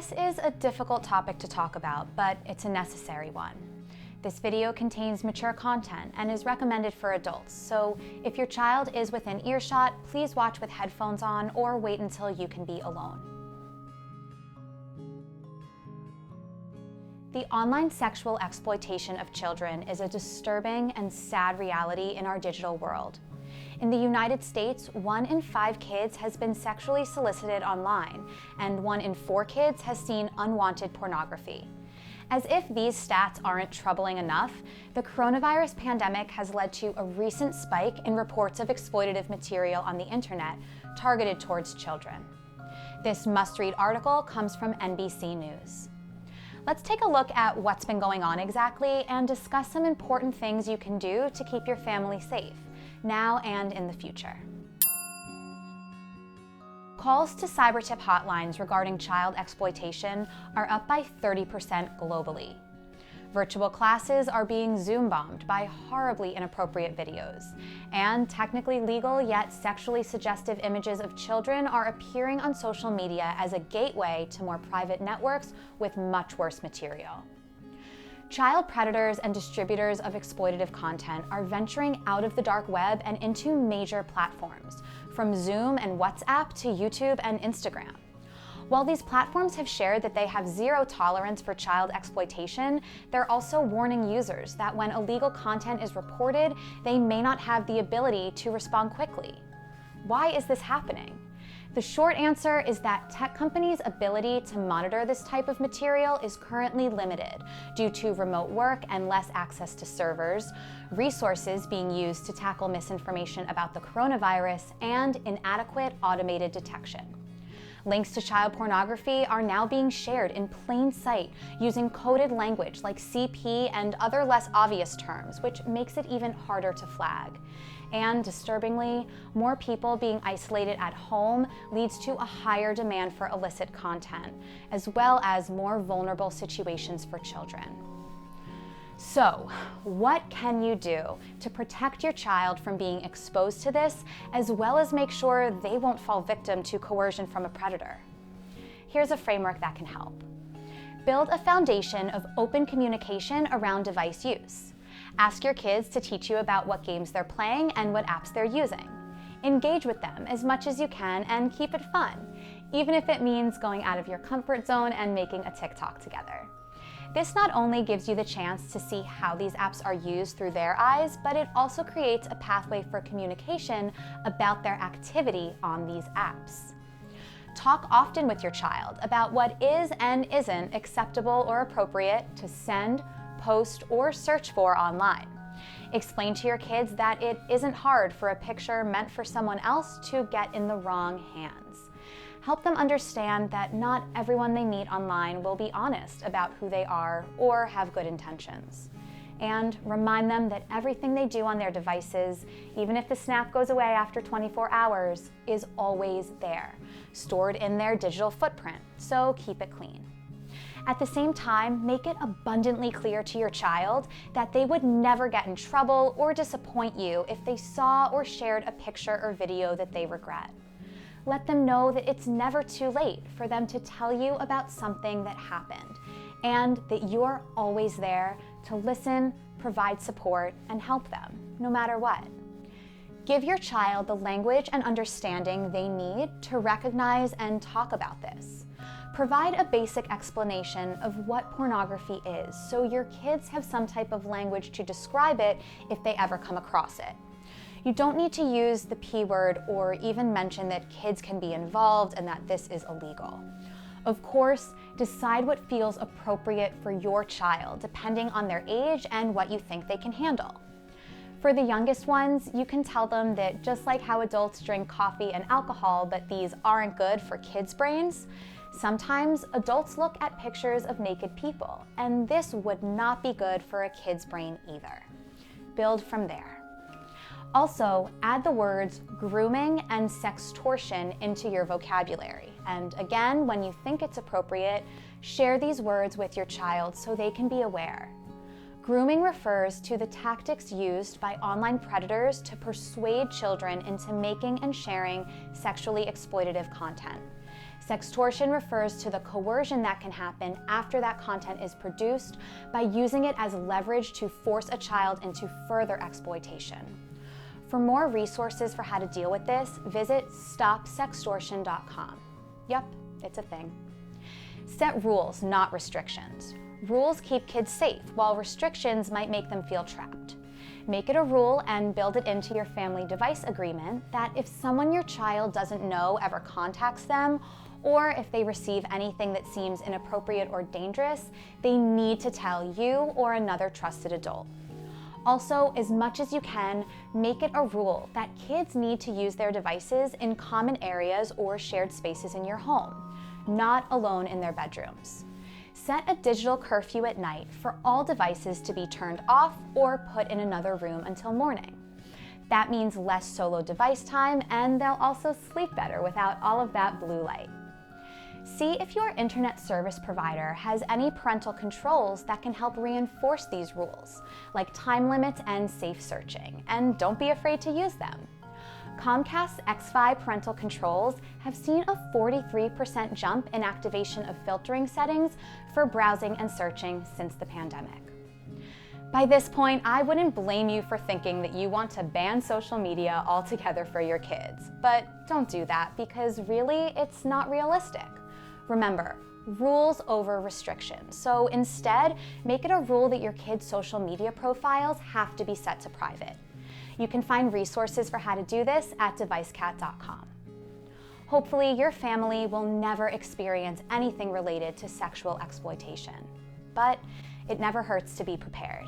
This is a difficult topic to talk about, but it's a necessary one. This video contains mature content and is recommended for adults, so if your child is within earshot, please watch with headphones on or wait until you can be alone. The online sexual exploitation of children is a disturbing and sad reality in our digital world. In the United States, 1 in 5 kids has been sexually solicited online, and 1 in 4 kids has seen unwanted pornography. As if these stats aren't troubling enough, the coronavirus pandemic has led to a recent spike in reports of exploitative material on the internet targeted towards children. This must-read article comes from NBC News. Let's take a look at what's been going on exactly and discuss some important things you can do to keep your family safe, now and in the future. Calls to cybertip hotlines regarding child exploitation are up by 30% globally. Virtual classes are being Zoom-bombed by horribly inappropriate videos, and technically legal yet sexually suggestive images of children are appearing on social media as a gateway to more private networks with much worse material. Child predators and distributors of exploitative content are venturing out of the dark web and into major platforms, from Zoom and WhatsApp to YouTube and Instagram. While these platforms have shared that they have zero tolerance for child exploitation, they're also warning users that when illegal content is reported, they may not have the ability to respond quickly. Why is this happening? The short answer is that tech companies' ability to monitor this type of material is currently limited due to remote work and less access to servers, resources being used to tackle misinformation about the coronavirus, and inadequate automated detection. Links to child pornography are now being shared in plain sight using coded language like CP and other less obvious terms, which makes it even harder to flag. And disturbingly, more people being isolated at home leads to a higher demand for illicit content, as well as more vulnerable situations for children. So, what can you do to protect your child from being exposed to this, as well as make sure they won't fall victim to coercion from a predator? Here's a framework that can help. Build a foundation of open communication around device use. Ask your kids to teach you about what games they're playing and what apps they're using. Engage with them as much as you can and keep it fun, even if it means going out of your comfort zone and making a TikTok together. This not only gives you the chance to see how these apps are used through their eyes, but it also creates a pathway for communication about their activity on these apps. Talk often with your child about what is and isn't acceptable or appropriate to send, post, or search for online. Explain to your kids that it isn't hard for a picture meant for someone else to get in the wrong hands. Help them understand that not everyone they meet online will be honest about who they are or have good intentions. And remind them that everything they do on their devices, even if the snap goes away after 24 hours, is always there, stored in their digital footprint, so keep it clean. At the same time, make it abundantly clear to your child that they would never get in trouble or disappoint you if they saw or shared a picture or video that they regret. Let them know that it's never too late for them to tell you about something that happened, and that you're always there to listen, provide support, and help them, no matter what. Give your child the language and understanding they need to recognize and talk about this. Provide a basic explanation of what pornography is, so your kids have some type of language to describe it if they ever come across it. You don't need to use the P word or even mention that kids can be involved and that this is illegal. Of course, decide what feels appropriate for your child, depending on their age and what you think they can handle. For the youngest ones, you can tell them that just like how adults drink coffee and alcohol, but these aren't good for kids' brains, sometimes adults look at pictures of naked people, and this would not be good for a kid's brain either. Build from there. Also, add the words grooming and sextortion into your vocabulary. And again, when you think it's appropriate, share these words with your child so they can be aware. Grooming refers to the tactics used by online predators to persuade children into making and sharing sexually exploitative content. Sextortion refers to the coercion that can happen after that content is produced by using it as leverage to force a child into further exploitation. For more resources for how to deal with this, visit stopsextortion.com. Yep, it's a thing. Set rules, not restrictions. Rules keep kids safe, while restrictions might make them feel trapped. Make it a rule and build it into your family device agreement that if someone your child doesn't know ever contacts them, or if they receive anything that seems inappropriate or dangerous, they need to tell you or another trusted adult. Also, as much as you can, make it a rule that kids need to use their devices in common areas or shared spaces in your home, not alone in their bedrooms. Set a digital curfew at night for all devices to be turned off or put in another room until morning. That means less solo device time, and they'll also sleep better without all of that blue light. See if your internet service provider has any parental controls that can help reinforce these rules, like time limits and safe searching, and don't be afraid to use them. Comcast's X-Fi parental controls have seen a 43% jump in activation of filtering settings for browsing and searching since the pandemic. By this point, I wouldn't blame you for thinking that you want to ban social media altogether for your kids, but don't do that because really, it's not realistic. Remember, rules over restrictions. So instead, make it a rule that your kids' social media profiles have to be set to private. You can find resources for how to do this at devicecat.com. Hopefully, your family will never experience anything related to sexual exploitation, but it never hurts to be prepared.